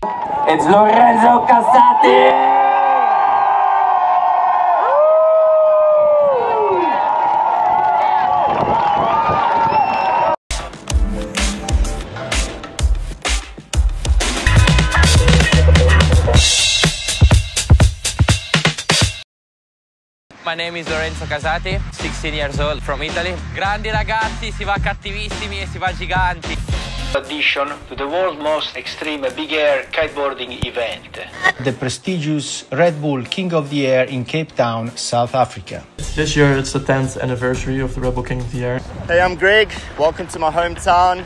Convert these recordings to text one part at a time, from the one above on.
It's Lorenzo Casati! My name is Lorenzo Casati, 16 years old, from Italy. Grandi ragazzi, si va cattivissimi e si va giganti. Addition to the world's most extreme big air kiteboarding event. The prestigious Red Bull King of the Air in Cape Town, South Africa. This year it's the 10th anniversary of the Red Bull King of the Air. Hey, I'm Greg. Welcome to my hometown,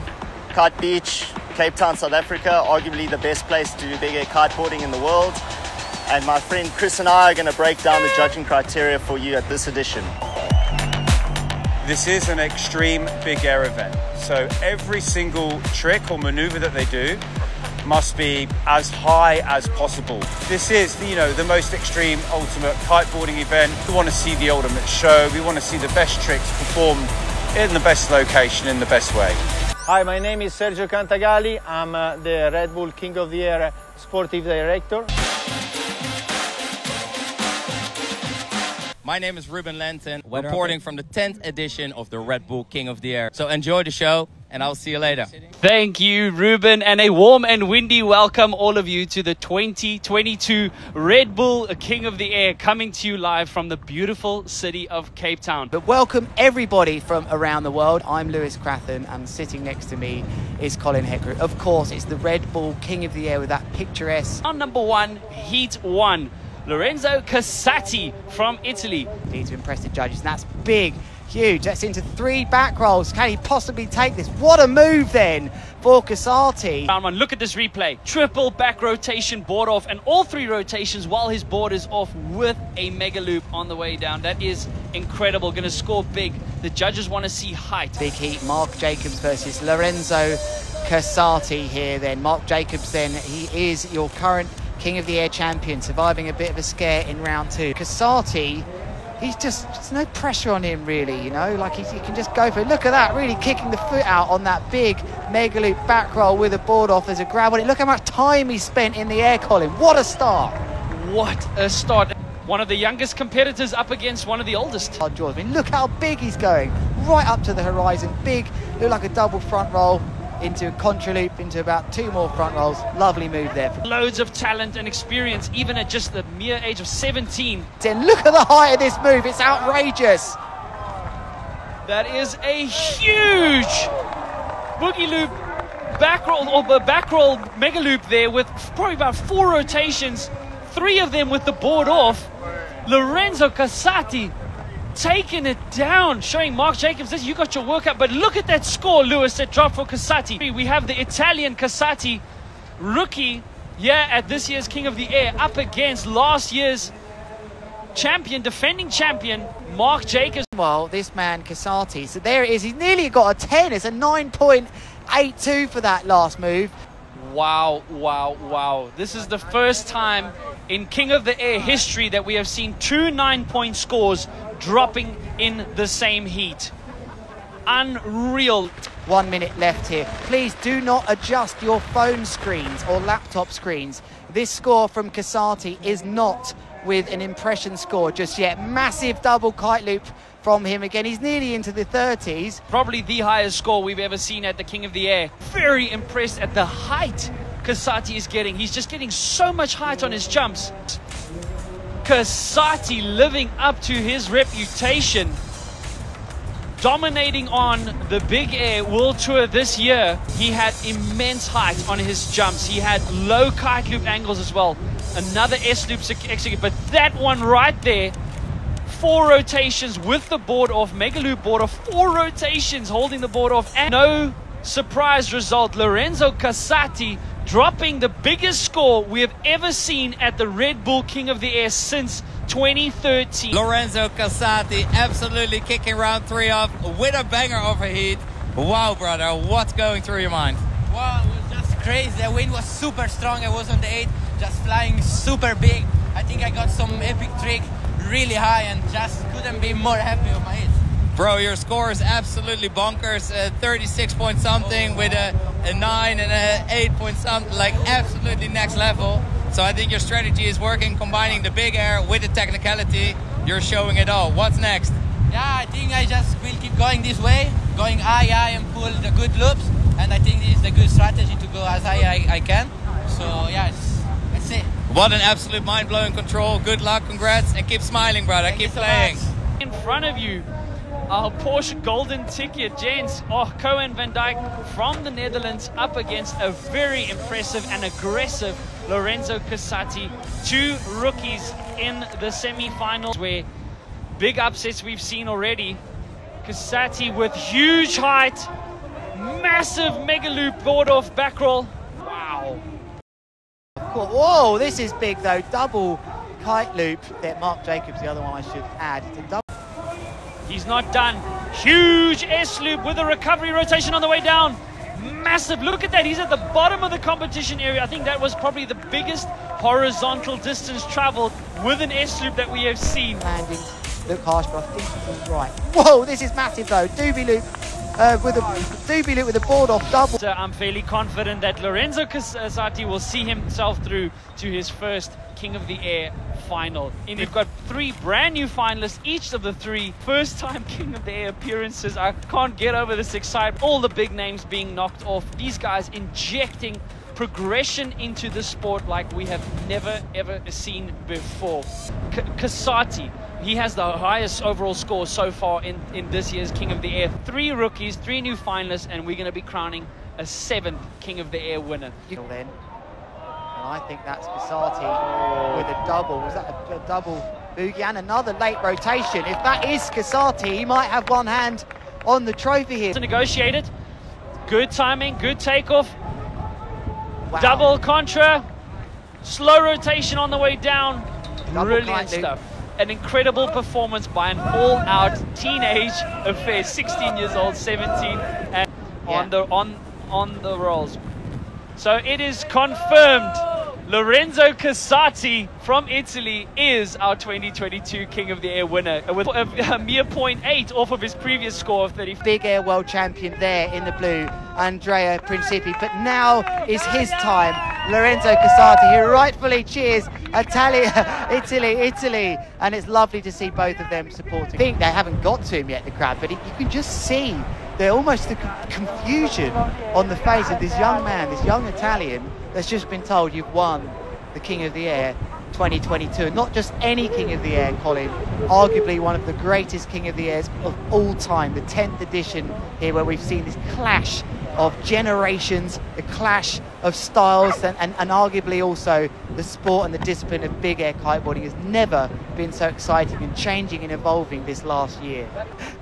Kite Beach, Cape Town, South Africa. Arguably the best place to do big air kiteboarding in the world. And my friend Chris and I are going to break down the judging criteria for you at this edition. This is an extreme big air event, so every single trick or maneuver that they do must be as high as possible. This is, the most extreme ultimate kiteboarding event. We want to see the ultimate show. We want to see the best tricks performed in the best location, in the best way. Hi, my name is Sergio Cantagalli. I'm the Red Bull King of the Air Sportive Director. My name is Ruben Lenton, reporting from the 10th edition of the Red Bull King of the Air. So enjoy the show, and I'll see you later. Thank you, Ruben, and a warm and windy welcome all of you to the 2022 Red Bull King of the Air, coming to you live from the beautiful city of Cape Town. But welcome everybody from around the world. I'm Lewis Crathen, and sitting next to me is Colin Hecker. Of course, it's the Red Bull King of the Air with that picturesque. On number 1, Heat 1. Lorenzo Casati from Italy. Need to impress the judges, and that's big, huge. That's into 3 back rolls. Can he possibly take this? What a move then for Casati. Round 1, look at this replay. Triple back rotation, board off, and all 3 rotations while his board is off with a mega loop on the way down. That is incredible. Going to score big. The judges want to see height. Big heat, Mark Jacobs versus Lorenzo Casati here then. Mark Jacobs then, he is your current King of the Air champion, surviving a bit of a scare in round 2. Casati, there's no pressure on him really, like he can just go for it. Look at that, really kicking the foot out on that big mega loop back roll with a board off. There's a grab on it. Look how much time he spent in the air, Colin. What a start. What a start. One of the youngest competitors up against one of the oldest. I mean, look how big he's going. Right up to the horizon. Big, look like a double front roll into a contra loop, into about 2 more front rolls. Lovely move there. Loads of talent and experience, even at just the mere age of 17. Then look at the height of this move. It's outrageous. That is a huge boogie loop back roll, or back roll mega loop there with probably about 4 rotations, 3 of them with the board off. Lorenzo Casati taking it down, showing Mark Jacobs this, you got your workout. But look at that score, Lewis, that dropped for Casati. We have the Italian Casati, rookie, at this year's King of the Air, up against last year's champion, defending champion, Mark Jacobs. Well, this man Casati, so there it is, he's nearly got a 10. It's a 9.82 for that last move. Wow, wow, wow. This is the first time in King of the Air history that we have seen 2 9-point scores dropping in the same heat. Unreal. 1 minute left here. Please do not adjust your phone screens or laptop screens. This score from Casati is not with an impression score just yet. Massive double kite loop from him again. He's nearly into the 30s. Probably the highest score we've ever seen at the King of the Air. Very impressed at the height Casati is getting. He's just getting so much height on his jumps. Casati living up to his reputation, dominating on the Big Air World Tour this year. He had immense height on his jumps. He had low kite loop angles as well. Another S loop execute, but that one right there, 4 rotations with the board off, mega loop board off, 4 rotations holding the board off, and no surprise result. Lorenzo Casati dropping the biggest score we have ever seen at the Red Bull King of the Air since 2013. Lorenzo Casati absolutely kicking round 3 off with a banger of a heat. Wow, brother, what's going through your mind? Wow, it was just crazy. The wind was super strong. I was on the 8, just flying super big. I think I got some epic trick really high and just couldn't be more happy with my hit. Bro, your score is absolutely bonkers. 36 point something with a 9 and a 8 point something, like absolutely next level. So I think your strategy is working, combining the big air with the technicality. You're showing it all. What's next? Yeah, I think I just will keep going this way, going high and pull the good loops. And I think this is a good strategy to go as high I can. So yeah, let's see. What an absolute mind-blowing control. Good luck, congrats, and keep smiling, brother. Keep playing. In front of you, our Porsche golden ticket, gents. Oh, Cohen van Dijk from the Netherlands up against a very impressive and aggressive Lorenzo Casati. Two rookies in the semi-finals where big upsets we've seen already. Casati with huge height, massive mega loop board off back roll. Wow. Whoa, this is big though. Double kite loop there. Mark Jacobs, the other one I should add. It's a double. He's not done. Huge S loop with a recovery rotation on the way down. Massive. Look at that. He's at the bottom of the competition area. I think that was probably the biggest horizontal distance traveled with an S loop that we have seen. Landing. Look harsh, but I think he's right. Whoa, this is massive though. Doobie loop with a board off double. So I'm fairly confident that Lorenzo Casati will see himself through to his first King of the Air final. And we've got 3 brand new finalists, each of the 3 first-time King of the Air appearances. I can't get over this excitement. All the big names being knocked off. These guys injecting progression into the sport like we have never ever seen before. Casati, he has the highest overall score so far in this year's King of the Air. 3 rookies, 3 new finalists, and we're going to be crowning a 7th King of the Air winner. Then, and I think that's Casati with a double. Was that a double boogie and another late rotation? If that is Casati, he might have one hand on the trophy here. Negotiated. Good timing, good takeoff. Wow. Double contra, slow rotation on the way down. Brilliant stuff. An incredible performance by an all-out teenage affair, 16 years old, 17, and on the rolls. So it is confirmed. Lorenzo Casati from Italy is our 2022 King of the Air winner with a mere 0.8 off of his previous score of 30. Big air world champion there in the blue, Andrea Principi. But now is his time. Lorenzo Casati, who rightfully cheers Italy. And it's lovely to see both of them supporting. I think they haven't got to him yet, the crowd, but you can just see almost the confusion on the face of this young man, this young Italian, that's just been told you've won the King of the Air 2022. And not just any King of the Air, Colin, arguably one of the greatest King of the Airs of all time, the 10th edition here, where we've seen this clash of generations, the clash of styles, and arguably also the sport and the discipline of big air kiteboarding has never been so exciting and changing and evolving this last year.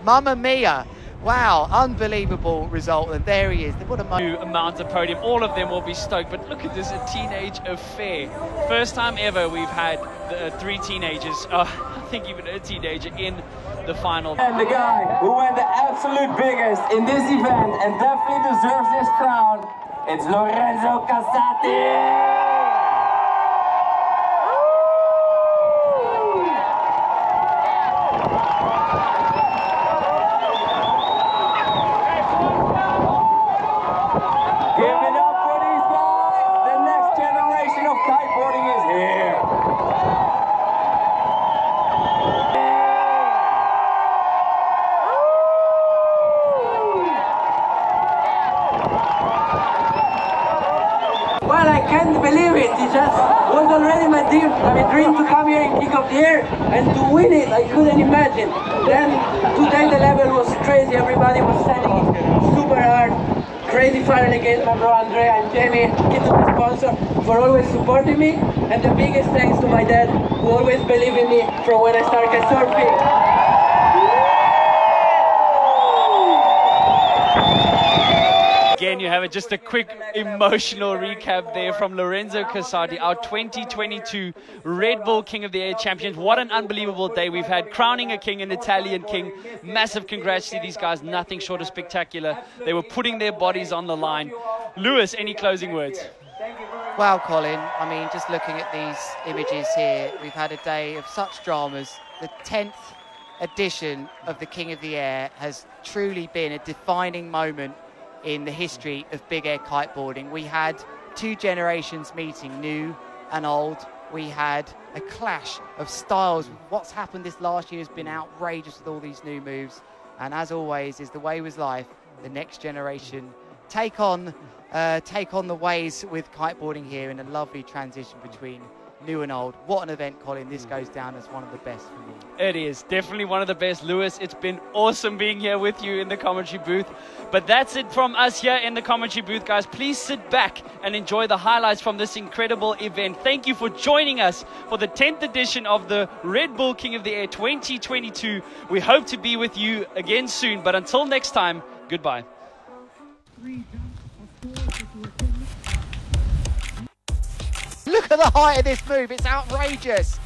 Mamma mia! Wow, unbelievable result, and there he is. What a new amount of podium. All of them will be stoked, but look at this, a teenage affair. First time ever we've had 3 teenagers, I think even a teenager in the final. And the guy who went the absolute biggest in this event and definitely deserves this crown, it's Lorenzo Casati! Well, I can't believe it. It just was already my dream to come here in King of the Air and to win it. I couldn't imagine. Then today the level was crazy. Everybody was standing super hard. Crazy fun against my bro Andrea and Jamie, to my sponsor, for always supporting me. And the biggest thanks to my dad, who always believed in me from when I started surfing. Again, you have it, just a quick emotional recap there from Lorenzo Casati, our 2022 Red Bull King of the Air champions. What an unbelievable day we've had, crowning a king, an Italian king. Massive congrats to these guys, nothing short of spectacular. They were putting their bodies on the line. Lewis, any closing words? Wow, Colin, I mean, just looking at these images here, we've had a day of such dramas. The 10th edition of the King of the Air has truly been a defining moment in the history of big air kiteboarding. We had two generations meeting, new and old. We had a clash of styles. What's happened this last year has been outrageous with all these new moves. And as always, is the way with life, the next generation take on the ways with kiteboarding here in a lovely transition between new and old. What an event, Colin. This goes down as one of the best for me. It is definitely one of the best. Lewis, it's been awesome being here with you in the commentary booth. But that's it from us here in the commentary booth, guys. Please sit back and enjoy the highlights from this incredible event. Thank you for joining us for the 10th edition of the Red Bull King of the Air 2022. We hope to be with you again soon. But until next time, goodbye. Look at the height of this move. It's outrageous.